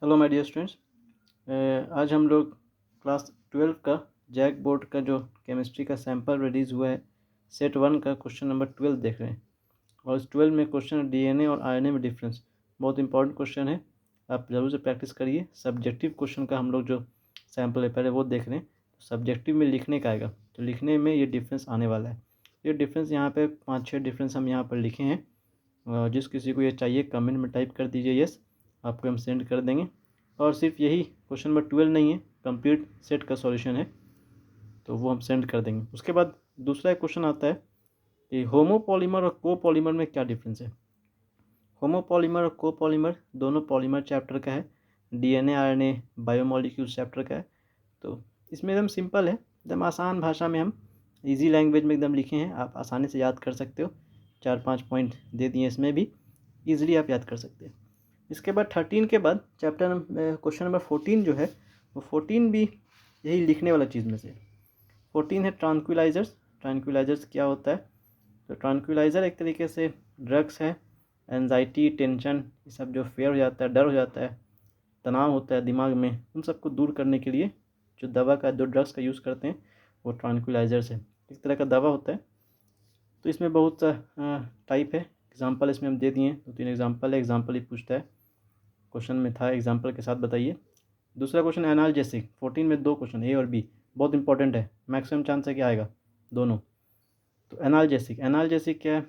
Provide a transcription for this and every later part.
Hello my dear students. आज हम लोग क्लास 12 का जैक बोर्ड का जो केमिस्ट्री का सैंपल रिलीज़ हुआ है सेट 1 का क्वेश्चन नंबर 12 देख रहे हैं। और इस 12 में क्वेश्चन डीएनए और आरएनए में डिफरेंस बहुत इंपॉर्टेंट क्वेश्चन है। आप ज़रूर से प्रैक्टिस करिए। सब्जेक्टिव क्वेश्चन का हम लोग जो सैंपल है पहले वो देख रहे हैं। सब्जेक्टिव में लिखने का आएगा तो लिखने में ये डिफरेंस आने वाला है। ये डिफरेंस यहाँ पे 5-6 डिफरेंस हम यहाँ पर लिखे हैं। जिस किसी को ये चाहिए कमेंट में टाइप कर दीजिए यस, आपको हम सेंड कर देंगे। और सिर्फ यही क्वेश्चन नंबर 12 नहीं है, कंप्लीट सेट का सॉल्यूशन है तो वो हम सेंड कर देंगे। उसके बाद दूसरा क्वेश्चन आता है कि होमोपॉलीमर और कोपॉलीमर में क्या डिफरेंस है। होमोपॉलीमर और कोपॉलीमर दोनों पॉलीमर चैप्टर का है, डीएनए आरएनए बायोमोलिक्यूल्स चैप्टर का है। तो इसमें एकदम सिंपल है, एकदम आसान भाषा में हम इजी लैंग्वेज में एकदम लिखे हैं, आप आसानी से याद कर सकते हो। 4-5 पॉइंट दे दिए इसमें भी, ईजिली आप याद कर सकते हैं। इसके बाद 13 के बाद चैप्टर क्वेश्चन नंबर 14 जो है वो 14 भी यही लिखने वाला चीज़ में से 14 है ट्रांक्विलाइजर्स। ट्रांक्विलाइजर्स क्या होता है? तो ट्रांक्विलाइज़र एक तरीके से ड्रग्स है। एनजाइटी, टेंशन, ये सब जो फेयर हो जाता है, डर हो जाता है, तनाव होता है दिमाग में, उन सबको दूर करने के लिए जो दवा का जो ड्रग्स का यूज़ करते हैं वो ट्रांक्विलाइजर्स है। एक तरह का दवा होता है। तो इसमें बहुत सा टाइप है। एग्जाम्पल इसमें हम दे दिए, 2-3 एग्जाम्पल है। एग्जाम्पल ही पूछता है, क्वेश्चन में था एग्जाम्पल के साथ बताइए। दूसरा क्वेश्चन एनाल्जेसिक, 14 में 2 क्वेश्चन ए और बी, बहुत इंपॉर्टेंट है, मैक्सिमम चांस है कि आएगा दोनों। तो एनाल्जेसिक, एनाल्जेसिक क्या है?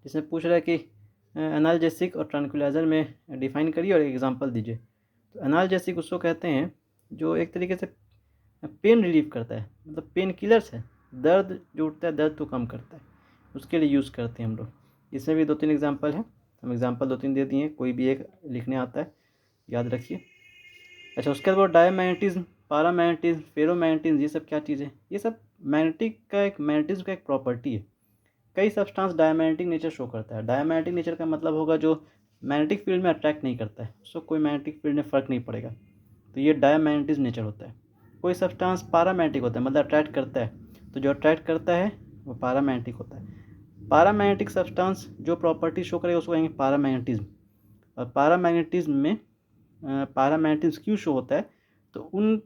इसमें पूछ रहा है कि एनाल्जेसिक और ट्रांक्विलाइजर में डिफाइन करिए और एक एग्जांपल दीजिए। तो एनाल्जेसिक उसको कहते हैं जो एक तरीके से पेन रिलीफ करता है, मतलब पेन किलर्स है, दर्द जो उठता है दर्द को कम करता है, उसके लिए यूज़ करते हैं हम लोग। इसमें भी 2-3 एग्जांपल है, हम एग्जांपल 2-3 दे दिए, कोई भी एक लिखने आता है, याद रखिए। अच्छा, उसके बाद डायमैग्नेटिज्म, पारामैग्नेटिज्म, फेरोमैग्नेटिज्म, ये सब क्या चीज़ है? ये सब मैग्नेटिज्म का एक प्रॉपर्टी है। कई सब्सटेंस डायमैग्नेटिक नेचर शो करता है। डायमैग्नेटिक नेचर का मतलब होगा जो मैग्नेटिक फील्ड में अट्रैक्ट नहीं करता है, उसको कोई मैग्नेटिक फील्ड में फ़र्क नहीं पड़ेगा, तो ये डायमैग्नेटिज्म नेचर होता है। कोई सब्सटेंस पारामैग्नेटिक होता है, मतलब अट्रैक्ट करता है, तो जो अट्रैक्ट करता है वो पारामैग्नेटिक होता है। पारामैग्नेटिक सब्सटेंस जो प्रॉपर्टी शो करेगा उसको कहेंगे पारामैग्नेटिज्म। और पारामैग्नेटिज्म में पारामैग्नेटिज्म क्यों शो होता है? तो उन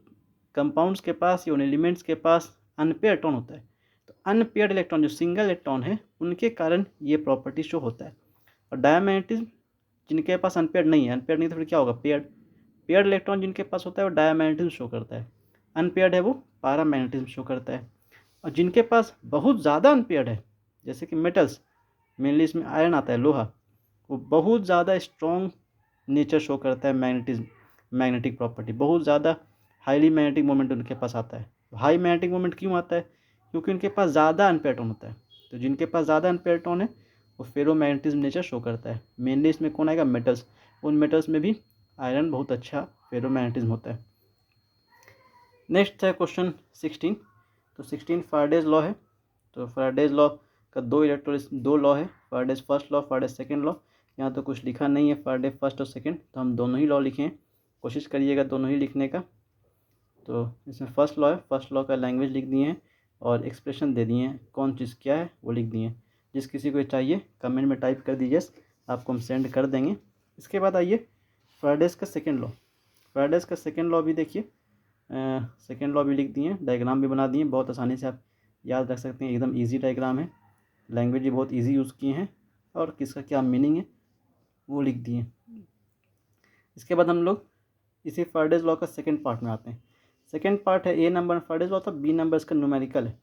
कंपाउंड्स के पास या उन एलिमेंट्स के पास अनपेयर इलेक्ट्रॉन होता है। तो अनपेयर्ड इलेक्ट्रॉन जो सिंगल इलेक्ट्रॉन है उनके कारण ये प्रॉपर्टी शो होता है। और डायमैग्नेटिज्म जिनके पास अनपेयर्ड नहीं है, अनपेयर्ड नहीं तो फिर क्या होगा? पेयर्ड। पेयर्ड इलेक्ट्रॉन जिनके पास होता है वो डायमैग्नेटिज्म शो करता है, अनपेयर्ड है वो पारामैग्नेटिज्म शो करता है। और जिनके पास बहुत ज़्यादा अनपेयर्ड है, जैसे कि मेटल्स, मेनली इसमें आयरन आता है, लोहा, वो बहुत ज़्यादा स्ट्रॉन्ग नेचर शो करता है, मैग्नेटिज्म, मैग्नेटिक प्रॉपर्टी, बहुत ज़्यादा हाईली मैग्नेटिक मोमेंट उनके पास आता है। हाई मैग्नेटिक मोमेंट क्यों आता है? क्योंकि उनके पास ज़्यादा अनपेयर्ड इलेक्ट्रॉन होता है। तो जिनके पास ज़्यादा अनपेयर्ड इलेक्ट्रॉन है वो फेरोमैग्नेटिज्म नेचर शो करता है। मेनली इसमें कौन आएगा? मेटल्स। उन मेटल्स में भी आयरन बहुत अच्छा फेरोमैग्नेटिज्म होता है। नेक्स्ट है क्वेश्चन 16। तो 16 फाराडेज लॉ है। तो फाराडेज लॉ का दो लॉ है, फाराडेज फर्स्ट लॉ, फाराडेज सेकेंड लॉ। यहाँ तो कुछ लिखा नहीं है फाराडे फर्स्ट और सेकेंड, तो हम दोनों ही लॉ लिखे हैं, कोशिश करिएगा दोनों ही लिखने का। तो इसमें फर्स्ट लॉ है, फर्स्ट लॉ का लैंग्वेज लिख दिए हैं और एक्सप्रेशन दे दिए हैं, कौन चीज़ क्या है वो लिख दिए हैं। जिस किसी को चाहिए कमेंट में टाइप कर दीजिए, आपको हम सेंड कर देंगे। इसके बाद आइए फाराडेज का सेकेंड लॉ। फाराडेज का सेकेंड लॉ भी देखिए, सेकेंड लॉ भी लिख दिए, डायग्राम भी बना दिए, बहुत आसानी से आप याद रख सकते हैं, एकदम ईजी डायग्राम है, लैंग्वेज भी बहुत ईजी यूज़ किए हैं और किसका क्या मीनिंग है वो लिख दिए। इसके बाद हम लोग इसी फाराडेज लॉ का सेकंड पार्ट में आते हैं। सेकंड पार्ट है ए नंबर फाराडेज लॉ था, बी नंबर इसका न्यूमेरिकल है।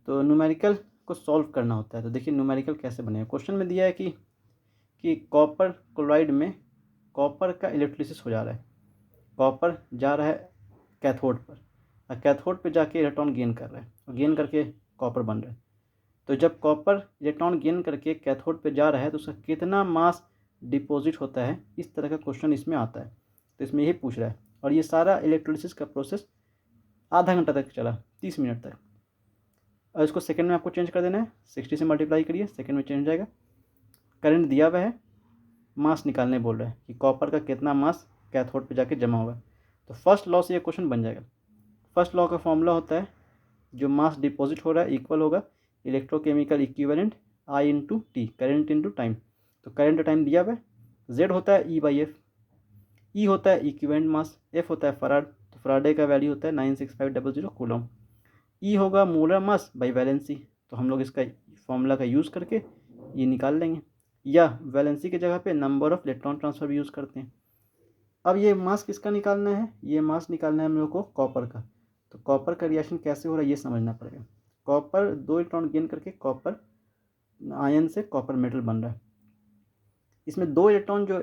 तो न्यूमेरिकल को सॉल्व करना होता है। तो देखिए न्यूमेरिकल कैसे बनेगा। क्वेश्चन में दिया है कि कॉपर क्लोराइड में कॉपर का इलेक्ट्रोलिसिस हो जा रहा है, कॉपर जा रहा है कैथोड पर और कैथोड पे जाके इलेक्ट्रॉन गेन कर रहा है और गेन करके कॉपर बन रहा है। तो जब कॉपर इलेक्ट्रॉन गेन करके कैथोड पे जा रहा है तो उसका कितना मास डिपॉजिट होता है, इस तरह का क्वेश्चन इसमें आता है। तो इसमें यही पूछ रहा है और ये सारा इलेक्ट्रोलिसिस का प्रोसेस आधा घंटा तक चला, 30 मिनट तक। और इसको सेकंड में आपको चेंज कर देना है, 60 से मल्टीप्लाई करिए, सेकंड में चेंज हो जाएगा। करंट दिया हुआ है, मास निकालने बोल रहा है कि कॉपर का कितना मास कैथोड पे जाके जमा होगा। तो फर्स्ट लॉ से ये क्वेश्चन बन जाएगा। फर्स्ट लॉ का फॉर्मूला होता है जो मास डिपॉजिट हो रहा है इक्वल होगा electrochemical equivalent I into T, current into time. तो करेंट टाइम दिया हुआ है, जेड होता है ई बाई एफ। ई होता है इक्विवेलेंट मास, एफ होता है फराड, तो फराडे का वैल्यू होता है 96500 कूलम। ई होगा मोलर मास बाई वैलेंसी, तो हम लोग इसका फॉर्मूला का यूज़ करके ये निकाल लेंगे, या वैलेंसी की जगह पे नंबर ऑफ इलेक्ट्रॉन ट्रांसफर भी यूज़ करते हैं। अब ये मास किसका निकालना है, ये मास निकालना है हम लोग को कॉपर का। तो कॉपर का रिएक्शन कैसे हो रहा है ये समझना पड़ेगा। कॉपर 2 इलेक्ट्रॉन गेन करके कॉपर आयन से कॉपर मेटल बन रहा है। इसमें 2 इलेक्ट्रॉन जो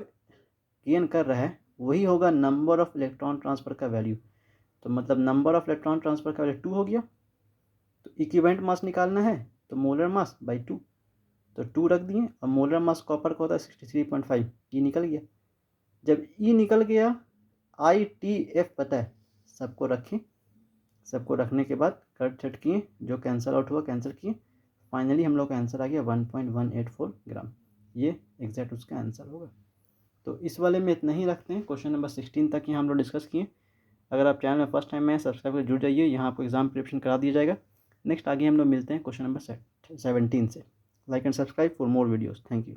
गेन कर रहा है वही होगा नंबर ऑफ इलेक्ट्रॉन ट्रांसफ़र का वैल्यू। तो मतलब नंबर ऑफ इलेक्ट्रॉन ट्रांसफ़र का वैल्यू 2 हो गया। तो इक्विवेलेंट मास निकालना है तो मोलर मास बाई 2, तो 2 रख दिए। और मोलर मास कॉपर का होता है 63.5, ये निकल गया। जब ई निकल गया, आई टी एफ पता है, सबको रखें। सबको रखने के बाद कट छट किए, जो कैंसिल आउट हुआ कैंसिल किए, फाइनली हम लोग का आंसर आ गया 1.184 ग्राम। ये एग्जैक्ट उसका आंसर होगा। तो इस वाले में इतना ही रखते हैं। क्वेश्चन नंबर 16 तक ही हम लोग डिस्कस किए। अगर आप चैनल में फर्स्ट टाइम में सब्सक्राइब कर जुड़ जाइए, यहाँ आपको एग्जाम प्रिपरेशन करा दिया जाएगा। नेक्स्ट आगे हम लोग मिलते हैं क्वेश्चन नंबर 17 से। Like and subscribe for more videos. Thank you.